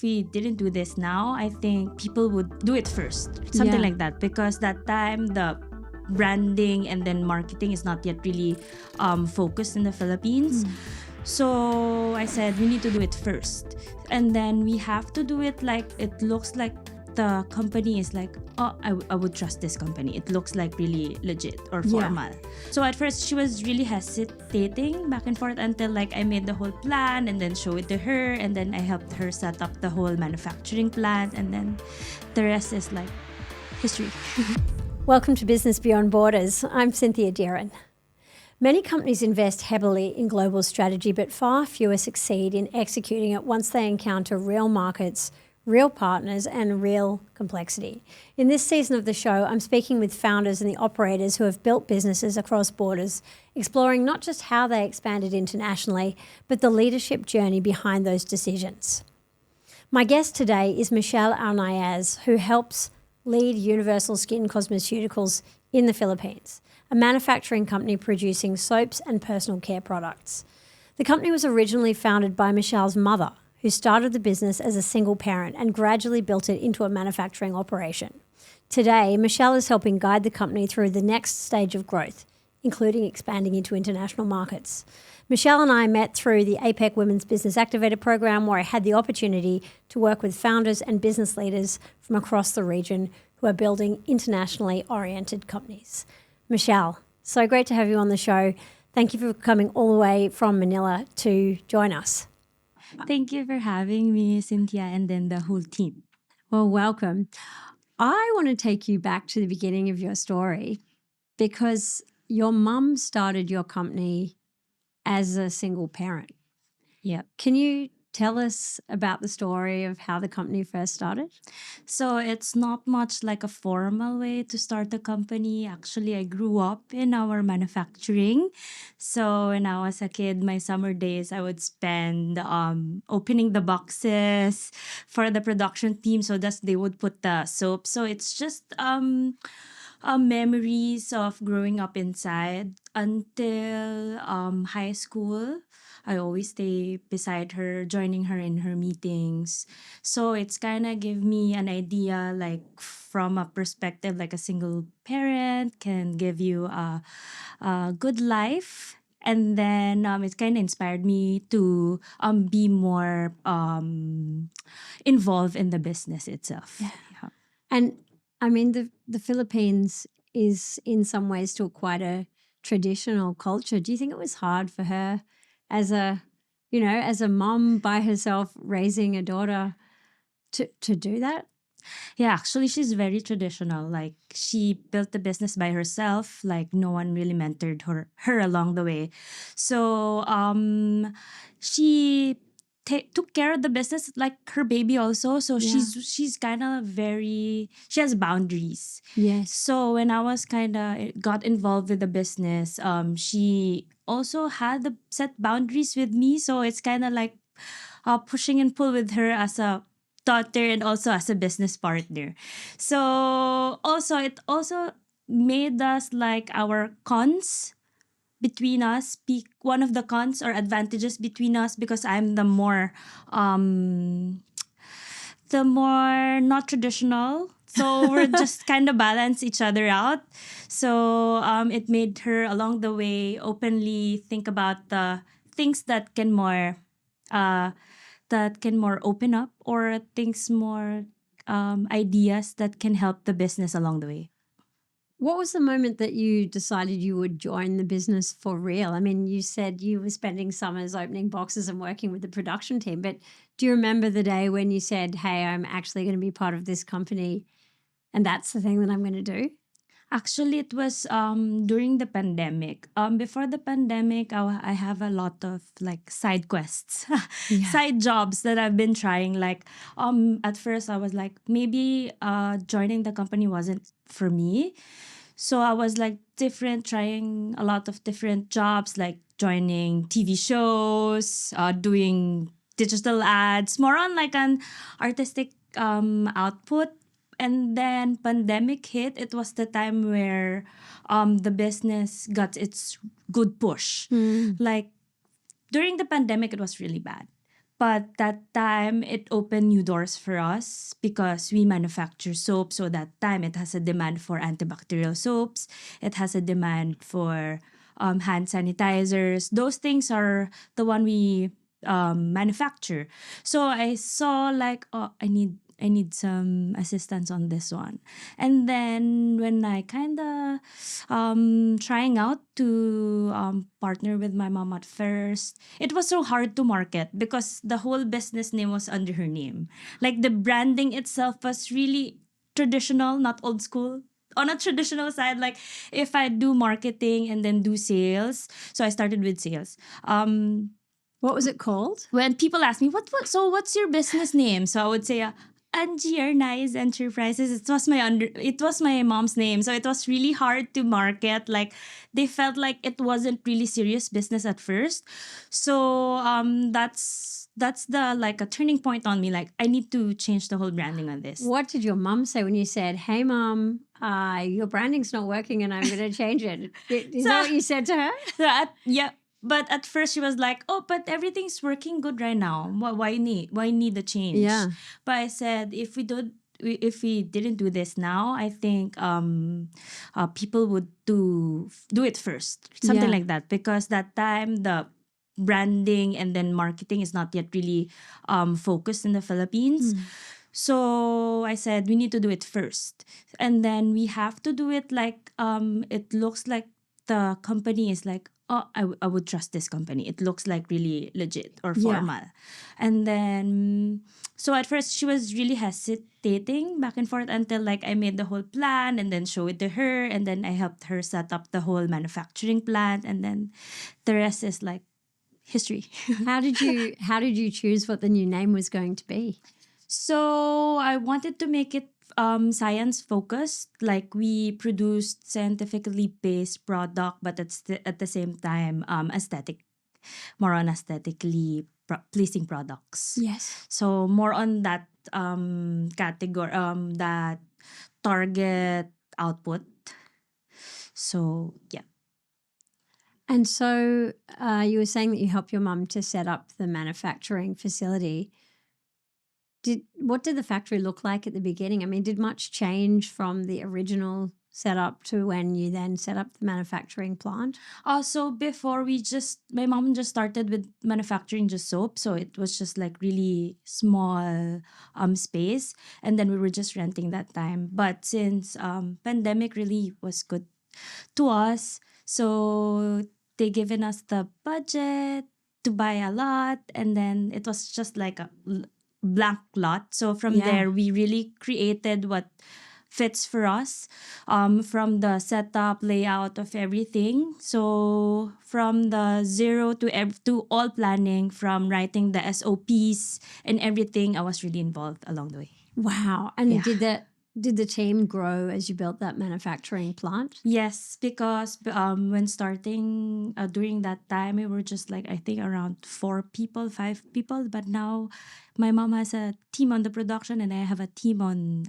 we didn't do this now, I think people would do it first. Something like that. Because that time, the branding and then marketing is not yet really focused in the Philippines. So I said, we need to do it first. And then we have to do it like it looks like the company is like, oh, I would trust this company. It looks like really legit or formal. So at first, she was really hesitating back and forth until like I made the whole plan and then show it to her. And then I helped her set up the whole manufacturing plant. And then the rest is like history. Welcome to Business Beyond Borders. I'm Cynthia Dearin. Many companies invest heavily in global strategy, but far fewer succeed in executing it once they encounter real markets, real partners, and real complexity. In this season of the show, I'm speaking with founders and the operators who have built businesses across borders, exploring not just how they expanded internationally, but the leadership journey behind those decisions. My guest today is Mishal Arnaiz, who helps lead Universal Skin Cosmeceuticals in the Philippines, a manufacturing company producing soaps and personal care products. The company was originally founded by Mishal's mother, who started the business as a single parent and gradually built it into a manufacturing operation. Today, Mishal is helping guide the company through the next stage of growth, including expanding into international markets. Mishal and I met through the APEC Women's Business Activator Program, where I had the opportunity to work with founders and business leaders from across the region who are building internationally oriented companies. Mishal, so great to have you on the show. Thank you for coming all the way from Manila to join us. Thank you for having me, Cynthia, and then the whole team. Well, welcome. I want to take you back to the beginning of your story because your mum started your company as a single parent. Yeah. Can you tell us about the story of how the company first started? So it's not much like a formal way to start a company. Actually, I grew up in our manufacturing. So when I was a kid, my summer days, I would spend opening the boxes for the production team so that they would put the soap. So it's just memories of growing up inside until high school. I always stay beside her, joining her in her meetings. So it's kind of give me an idea, like from a perspective, like a single parent can give you a good life. And then it kind of inspired me to be more involved in the business itself. Yeah. And I mean, the Philippines is in some ways still quite a traditional culture. Do you think it was hard for her as a mom by herself raising a daughter to do that? Yeah, actually, she's very traditional. Like, she built the business by herself. Like, no one really mentored her along the way. So, she took care of the business like her baby also. So she's kind of she has boundaries. Yes. So when I was kind of got involved with the business, she also had the set boundaries with me. So it's kind of like pushing and pull with her as a daughter and also as a business partner. So it also made us like our cons between us, one of the cons or advantages between us, because I'm the more not traditional. So we're just kind of balance each other out. So it made her along the way openly think about the things that can more open up, or things more ideas that can help the business along the way. What was the moment that you decided you would join the business for real? I mean, you said you were spending summers opening boxes and working with the production team, but do you remember the day when you said, hey, I'm actually going to be part of this company and that's the thing that I'm going to do? Actually, it was during the pandemic. Before the pandemic, I have a lot of like side quests, side jobs that I've been trying. Like at first, I was like, maybe joining the company wasn't for me. So I was like trying a lot of different jobs, like joining TV shows, doing digital ads, more on like an artistic output. And then pandemic hit. It was the time where the business got its good push. Like during the pandemic, it was really bad. But that time, it opened new doors for us because we manufacture soap. So that time, it has a demand for antibacterial soaps. It has a demand for hand sanitizers. Those things are the one we manufacture. So I saw like, oh, I need some assistance on this one. And then when I kind of trying out to partner with my mom at first, it was so hard to market because the whole business name was under her name. Like the branding itself was really traditional, not old school. On a traditional side, like if I do marketing and then do sales, so I started with sales. What was it called? When people ask me so what's your business name, so I would say Angie Arnaiz Enterprises. It was my mom's name, so it was really hard to market. Like they felt like it wasn't really serious business at first. So that's the like a turning point on me. Like I need to change the whole branding on this. What did your mum say when you said, "Hey, mum, your branding's not working, and I'm going to change it"? Is that what you said to her? Yeah. But at first she was like, "Oh, but everything's working good right now. Why need the change?" Yeah. But I said, if we didn't do this now, I think people would do it first, something Yeah. like that, because that time the branding and then marketing is not yet really focused in the Philippines. So I said we need to do it first, and then we have to do it like it looks like the company is like, oh, I would trust this company. It looks like really legit or Yeah. formal. And then, so at first she was really hesitating back and forth until like I made the whole plan and then show it to her. And then I helped her set up the whole manufacturing plant. And then the rest is like history. How did you choose what the new name was going to be? So I wanted to make it science focused. Like we produced scientifically based product, but at the same time more on aesthetically pleasing products. Yes. So more on that category, that target output. So yeah. And so you were saying that you helped your mum to set up the manufacturing facility. What did the factory look like at the beginning? I mean, did much change from the original setup to when you then set up the manufacturing plant? So before my mom just started with manufacturing just soap. So it was just like really small space. And then we were just renting that time. But since pandemic really was good to us, so they given us the budget to buy a lot. And then it was just like a blank lot. So from Yeah. there, we really created what fits for us, from the setup, layout of everything. So from the zero to all planning, from writing the SOPs and everything, I was really involved along the way. Wow. And Yeah. did the team grow as you built that manufacturing plant? Yes, because when starting during that time, we were just like, I think around 4 people, 5 people. But now my mom has a team on the production and I have a team on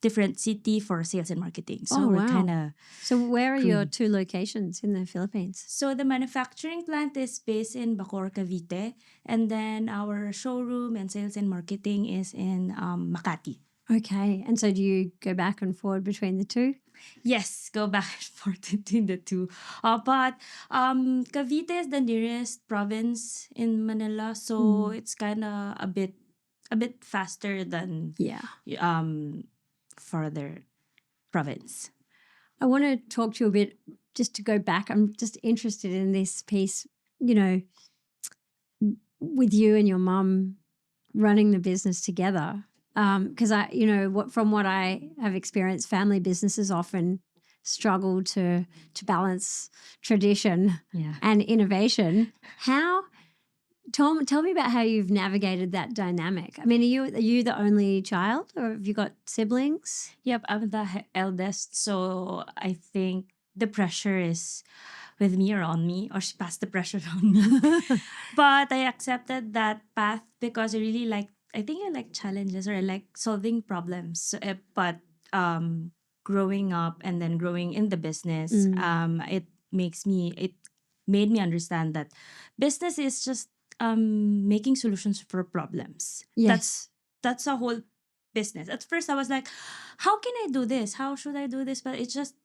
different city for sales and marketing. So Oh, we're wow. kind of... So where are your 2 locations in the Philippines? So the manufacturing plant is based in Bacoor, Cavite. And then our showroom and sales and marketing is in Makati. Okay. And so do you go back and forward between the two? Yes, go back and forth between the two. But Cavite is the nearest province in Manila, so it's kind of a bit faster than Yeah. further province. I want to talk to you a bit, just to go back. I'm just interested in this piece, with you and your mum running the business together. Because from what I have experienced, family businesses often struggle to balance tradition and innovation. Tell me about how you've navigated that dynamic. I mean, are you the only child, or have you got siblings? Yep, I'm the eldest, so I think the pressure is with me or on me, or she passed the pressure on me. But I accepted that path because I think I like challenges, or I like solving problems. But growing up and then growing in the business, it made me understand that business is just making solutions for problems. Yes. That's a whole business. At first, I was like, how can I do this? How should I do this? But it's just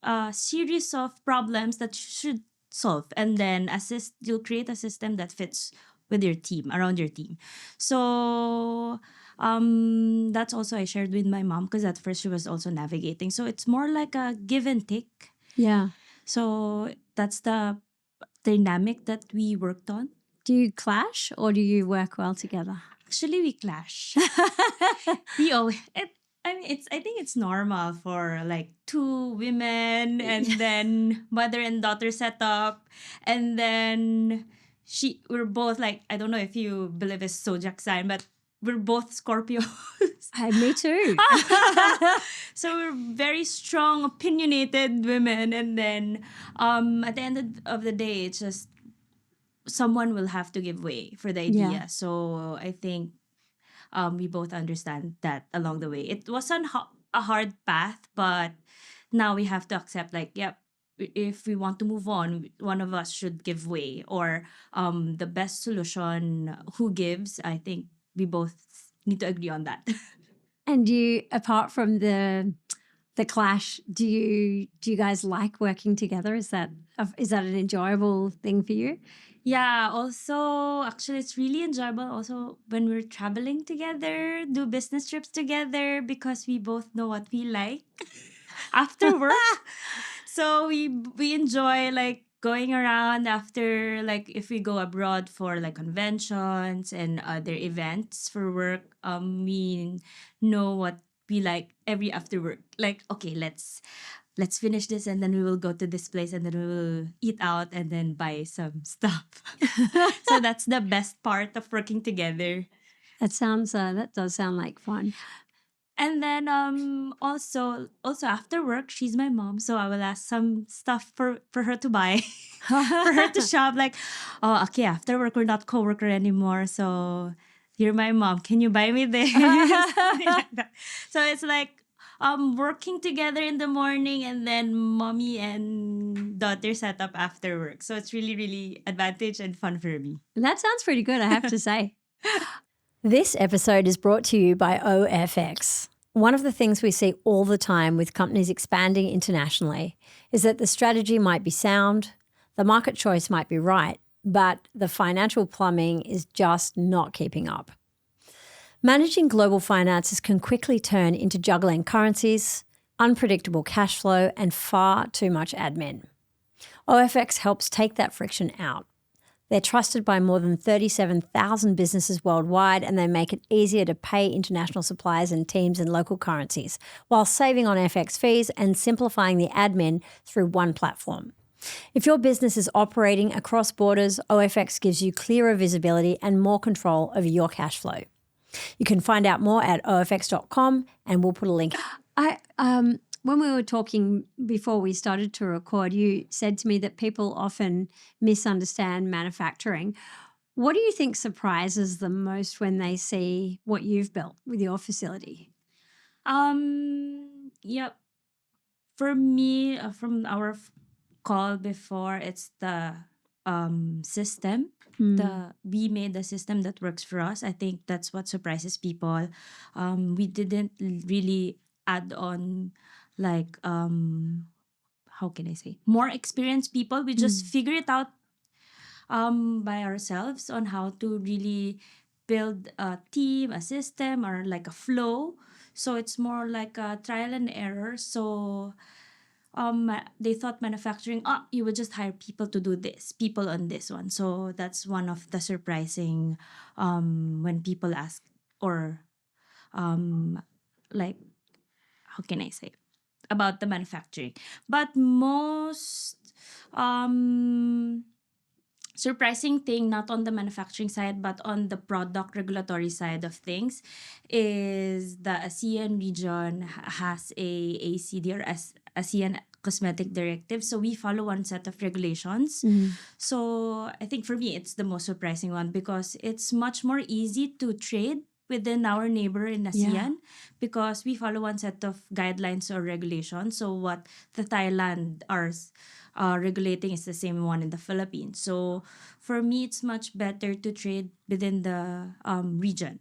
a series of problems that you should solve, and then you'll create a system that fits with your team, around your team. So that's also I shared with my mom, because at first she was also navigating. So it's more like a give and take. Yeah. So that's the dynamic that we worked on. Do you clash or do you work well together? Actually, we clash. we always. I think it's normal for like two women, and then mother and daughter setup, and then we're both like, I don't know if you believe it's zodiac sign, but we're both Scorpios. Me too. So we're very strong, opinionated women, and then at the end of the day, it's just someone will have to give way for the idea. Yeah. So I think we both understand that along the way. It wasn't a hard path, but now we have to accept, like, yep, if we want to move on, one of us should give way, or the best solution, who gives. I think we both need to agree on that. And apart from the clash, do you guys like working together? Is that an enjoyable thing for you? Yeah, also, actually, it's really enjoyable also when we're traveling together, do business trips together, because we both know what we like after work. So we enjoy like going around after, like if we go abroad for like conventions and other events for work, we know what we like every after work. Like, okay, let's finish this, and then we will go to this place, and then we will eat out and then buy some stuff. So that's the best part of working together. That does sound like fun. And then also after work, she's my mom, so I will ask some stuff for her to buy, for her to shop. Like, oh, okay, after work we're not coworker anymore, so you're my mom. Can you buy me this? Something like that. So it's like working together in the morning, and then mommy and daughter set up after work. So it's really, really advantage and fun for me. That sounds pretty good, I have to say. This episode is brought to you by OFX. One of the things we see all the time with companies expanding internationally is that the strategy might be sound, the market choice might be right, but the financial plumbing is just not keeping up. Managing global finances can quickly turn into juggling currencies, unpredictable cash flow, and far too much admin. OFX helps take that friction out. They're trusted by more than 37,000 businesses worldwide, and they make it easier to pay international suppliers and teams in local currencies, while saving on FX fees and simplifying the admin through one platform. If your business is operating across borders, OFX gives you clearer visibility and more control over your cash flow. You can find out more at ofx.com, and we'll put a link. When we were talking before we started to record, you said to me that people often misunderstand manufacturing. What do you think surprises them most when they see what you've built with your facility? Yep. For me, from our call before, it's the system. We made the system that works for us. I think that's what surprises people. We didn't really add on, like, how can I say, more experienced people. We just figure it out by ourselves on how to really build a team, a system, or like a flow. So it's more like a trial and error. So they thought manufacturing, you would just hire people to do this, people on this one. So that's one of the surprising when people ask, or like, how can I say, about the manufacturing. But most surprising thing, not on the manufacturing side, but on the product regulatory side of things, is the ASEAN region has a ACD, or ASEAN Cosmetic Directive. So we follow one set of regulations. So I think for me, it's the most surprising one, because it's much more easy to trade within our neighbor in ASEAN because we follow one set of guidelines or regulations. So what the Thailand are regulating is the same one in the Philippines. So for me, it's much better to trade within the region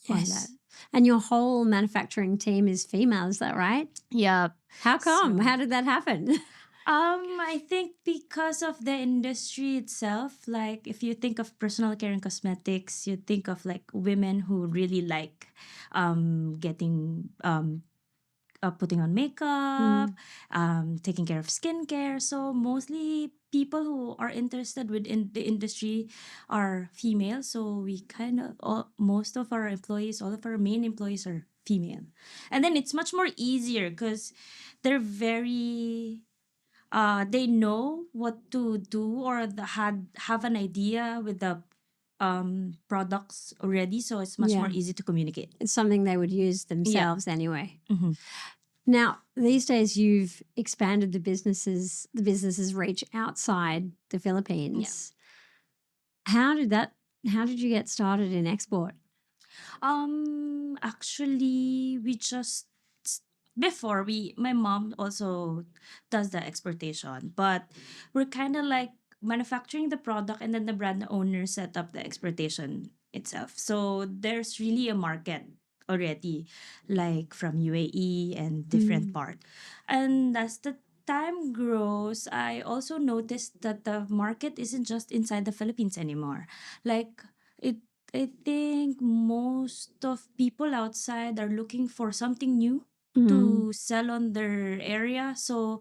on that. Yes. And your whole manufacturing team is female, is that right? Yeah. How come? So- How did that happen? I think because of the industry itself, like if you think of personal care and cosmetics, you think of like women who really like getting putting on makeup, taking care of skincare. So mostly people who are interested within the industry are female. So we kind of most of our employees, all of our main employees are female, and then it's much more easier because they're very they know what to do or have an idea with the products already, so it's much more easy to communicate. It's something they would use themselves anyway. Mm-hmm. Now, these days you've expanded the business's reach outside the Philippines. How did you get started in export? Actually, we just before my mom also does the exportation, but we're kind of like manufacturing the product and then the brand owner set up the exportation itself. So there's really a market already, like from UAE and different part. And as the time grows, I also noticed that the market isn't just inside the Philippines anymore. Like it I think most of people outside are looking for something new to sell on their area. So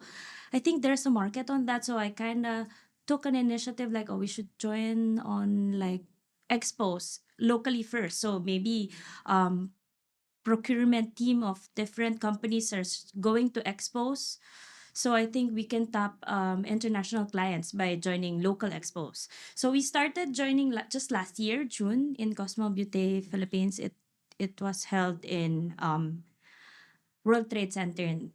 I think there's a market on that. So I kind of took an initiative like, oh, we should join on like expos locally first. So maybe procurement team of different companies are going to expos. So I think we can tap international clients by joining local expos. So we started joining just last year, June, in Cosmo Beauty Philippines. It was held in World Trade Center.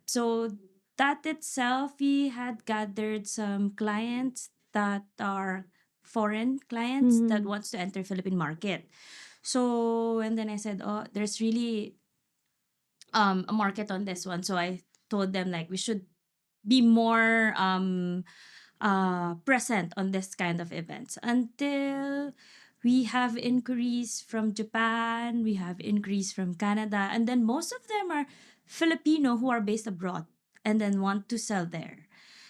So that itself, we had gathered some clients that are foreign clients that wants to enter Philippine market. So and then I said, oh, there's really a market on this one. So I told them like we should be more present on this kind of events until we have inquiries from Japan, we have inquiries from Canada, and then most of them are Filipino who are based abroad and then want to sell there.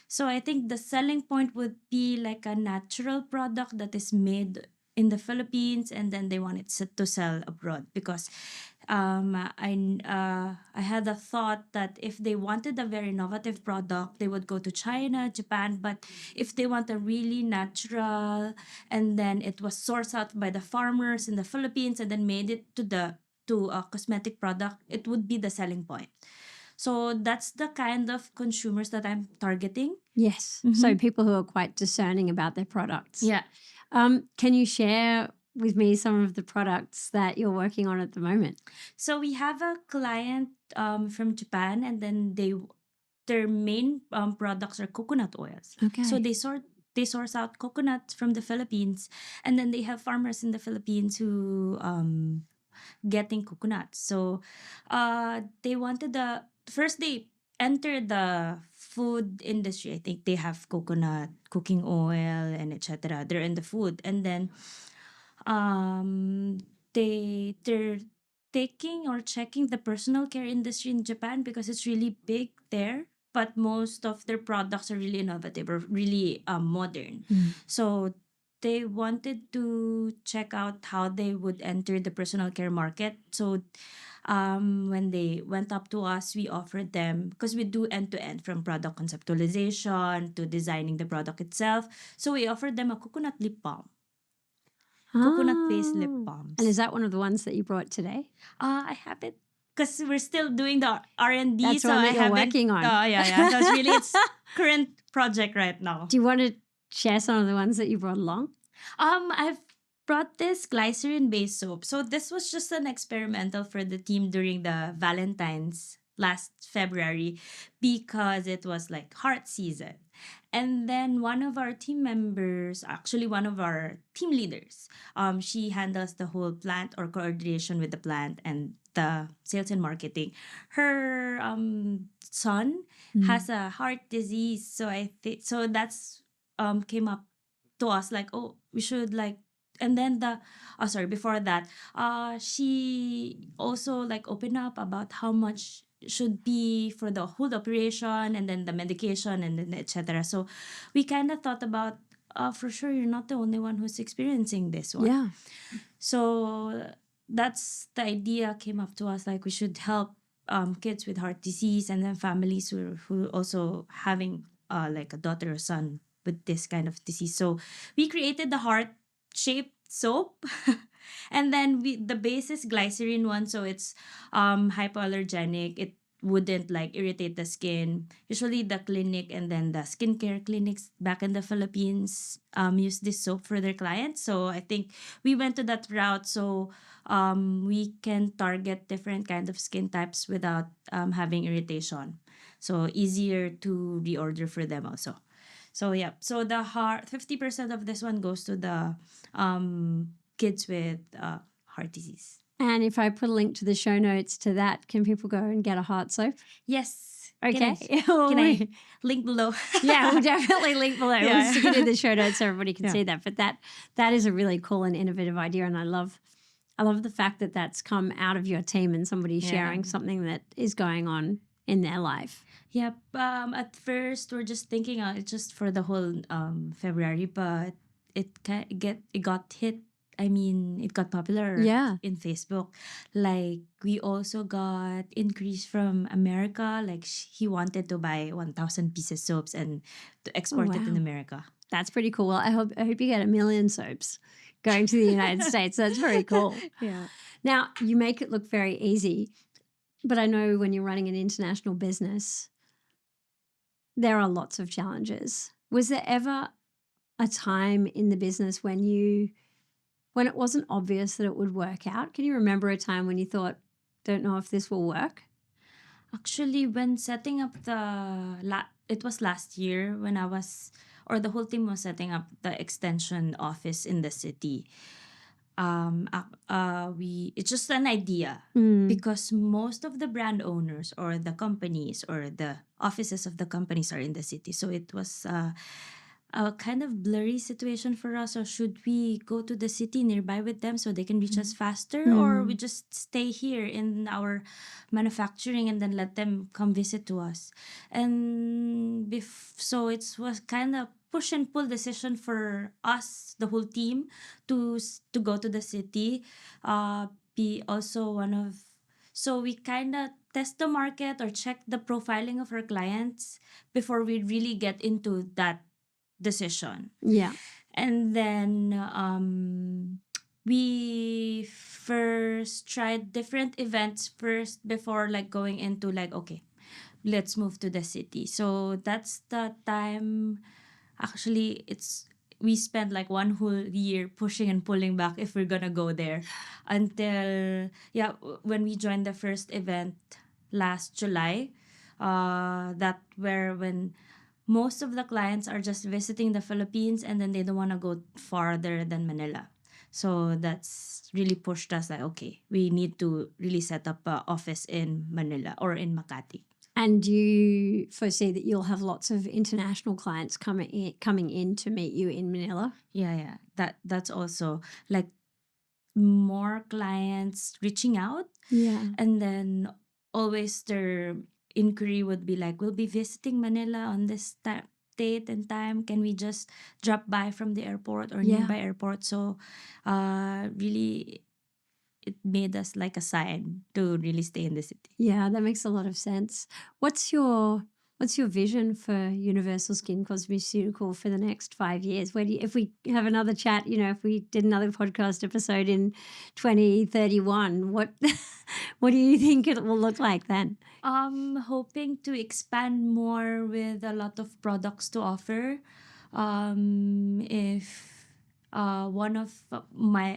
So I think the selling point would be like a natural product that is made in the Philippines and then they want it to sell abroad because I had a thought that if they wanted a very innovative product, they would go to China, Japan. But if they want a really natural, and then it was sourced out by the farmers in the Philippines and then made it to a cosmetic product, it would be the selling point. So that's the kind of consumers that I'm targeting. Yes. So people who are quite discerning about their products. Yeah. Can you share with me some of the products that you're working on at the moment? So we have a client from Japan, and then their main products are coconut oils. Okay. So they source out coconut from the Philippines, and then they have farmers in the Philippines who getting coconuts. So they wanted they entered the food industry. I think they have coconut cooking oil and etc. They're in the food, and then they're taking or checking the personal care industry in Japan because it's really big there, but most of their products are really innovative or really modern. So they wanted to check out how they would enter the personal care market. So when they went up to us, we offered them, because we do end-to-end from product conceptualization to designing the product itself. So we offered them a coconut lip balm. Coconut-based lip balms. And is that one of the ones that you brought today? I have it because we're still doing the R&D. That's so one I that you're haven't. working on. Yeah. So it's really its current project right now. Do you want to share some of the ones that you brought along? I've brought this glycerin-based soap. So this was just an experimental for the team during the Valentine's last February because it was like heart season. And then one of our team members, actually one of our team leaders, she handles the whole plant or coordination with the plant and the sales and marketing. Her son has a heart disease, so I think so that's came up to us like, oh, we should like, and then the sorry, before that, she also like opened up about how much should be for the whole operation and then the medication and then etc. So we kind of thought about, for sure you're not the only one who's experiencing this one. Yeah. So that's the idea came up to us, like we should help kids with heart disease and then families who also having like a daughter or son with this kind of disease. So we created the heart shaped soap. And then the base is glycerin one, so it's hypoallergenic. It wouldn't like irritate the skin. Usually the clinic and then the skincare clinics back in the Philippines use this soap for their clients. So I think we went to that route so we can target different kind of skin types without having irritation. So easier to reorder for them also. So yeah, so the heart 50% of this one goes to the kids with heart disease. And if I put a link to the show notes to that, can people go and get a heart soap? Yes. Okay. Can I link below? Yeah, we'll definitely link below. Yeah. We'll stick it in the show notes so everybody can Yeah. see that. But that is a really cool and innovative idea, and I love the fact that that's come out of your team and somebody sharing something that is going on in their life. Yep. At first, we're just thinking it's just for the whole February, but it got hit. I mean, it got popular in Facebook. Like, we also got inquiries from America. Like, he wanted to buy 1,000 pieces soaps and to export it in America. That's pretty cool. Well, I hope you get 1 million soaps going to the United States. That's very cool. Yeah. Now, you make it look very easy, but I know when you're running an international business, there are lots of challenges. Was there ever a time in the business when it wasn't obvious that it would work out? Can you remember a time when you thought, don't know if this will work? Actually, when setting up it was last year when the whole team was setting up the extension office in the city. It's just an idea because most of the brand owners or the companies or the offices of the companies are in the city. So it was a kind of blurry situation for us, or should we go to the city nearby with them so they can reach us faster, or we just stay here in our manufacturing and then let them come visit to us. And so it was kind of push and pull decision for us, the whole team, to go to the city. Be also one of So we kind of test the market or check the profiling of our clients before we really get into that decision. Yeah. And then we first tried different events first before like going into like, okay, let's move to the city. So that's the time. Actually, we spent like one whole year pushing and pulling back if we're gonna go there until when we joined the first event last July. When most of the clients are just visiting the Philippines and then they don't want to go farther than Manila. So that's really pushed us like, okay, we need to really set up an office in Manila or in Makati. And do you foresee that you'll have lots of international clients coming in to meet you in Manila? Yeah. That's also like more clients reaching out. Yeah. And then always their inquiry would be like, we'll be visiting Manila on this date and time. Can we just drop by from the airport or nearby airport? So really it made us like a sign to really stay in the city. Yeah, that makes a lot of sense. What's your vision for Universal Skin Cosmeceutical for the next 5 years? If we have another chat, if we did another podcast episode in 2031, what do you think it will look like then? Hoping to expand more with a lot of products to offer. one of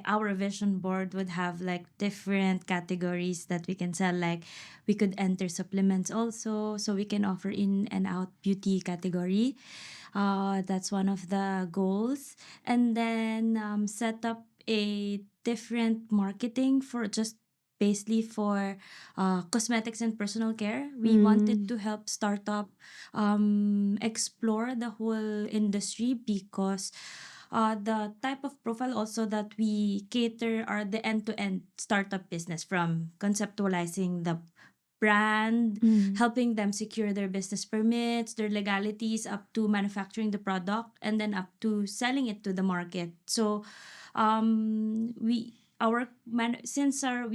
our vision board would have like different categories that we can sell. Like we could enter supplements also, so we can offer in and out beauty category. That's one of the goals. And then set up a different marketing for just basically for cosmetics and personal care. We wanted to help startup explore the whole industry, because the type of profile also that we cater are the end-to-end startup business, from conceptualizing the brand, helping them secure their business permits, their legalities, up to manufacturing the product, and then up to selling it to the market. So we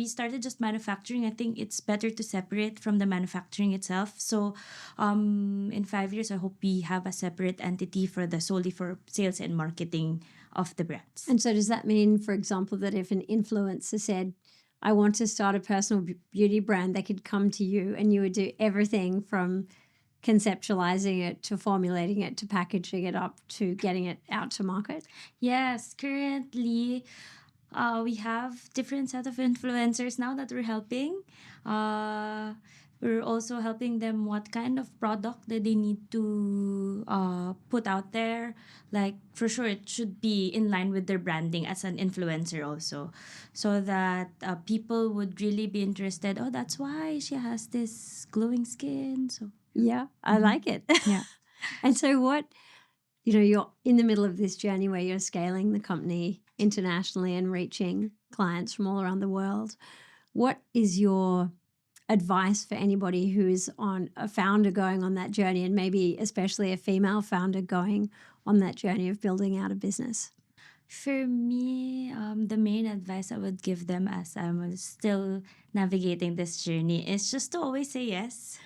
started just manufacturing, I think it's better to separate from the manufacturing itself. So in 5 years, I hope we have a separate entity for the solely for sales and marketing of the brands. And so does that mean, for example, that if an influencer said, I want to start a personal beauty brand, they could come to you and you would do everything from conceptualizing it to formulating it to packaging it up to getting it out to market? Yes, currently we have different set of influencers now that we're helping. We're also helping them what kind of product that they need to put out there. Like for sure, it should be in line with their branding as an influencer also, so that people would really be interested. Oh, that's why she has this glowing skin. So yeah, I like it. yeah. And so you're in the middle of this journey where you're scaling the company internationally and reaching clients from all around the world. What is your advice for anybody who's on a founder going on that journey, and maybe especially a female founder going on that journey of building out a business? For me, the main advice I would give them as I'm still navigating this journey is just to always say yes.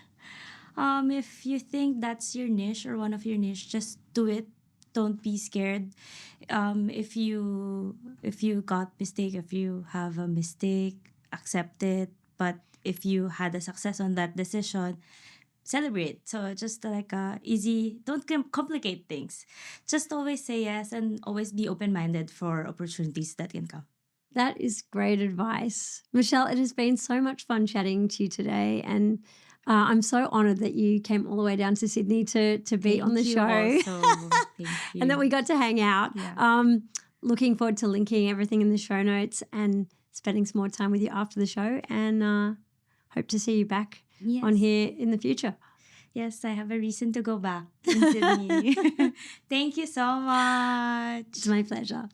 If you think that's your niche or one of your niche, just do it. Don't be scared. If you got mistake, if you have a mistake, accept it. But if you had a success on that decision, celebrate. So just like easy, don't complicate things. Just always say yes and always be open-minded for opportunities that can come. That is great advice. Mishal, it has been so much fun chatting to you today, and I'm so honoured that you came all the way down to Sydney to be on the show. Thank you. And that we got to hang out. Yeah. Looking forward to linking everything in the show notes and spending some more time with you after the show, and hope to see you back on here in the future. Yes, I have a reason to go back in Sydney. Thank you so much. It's my pleasure.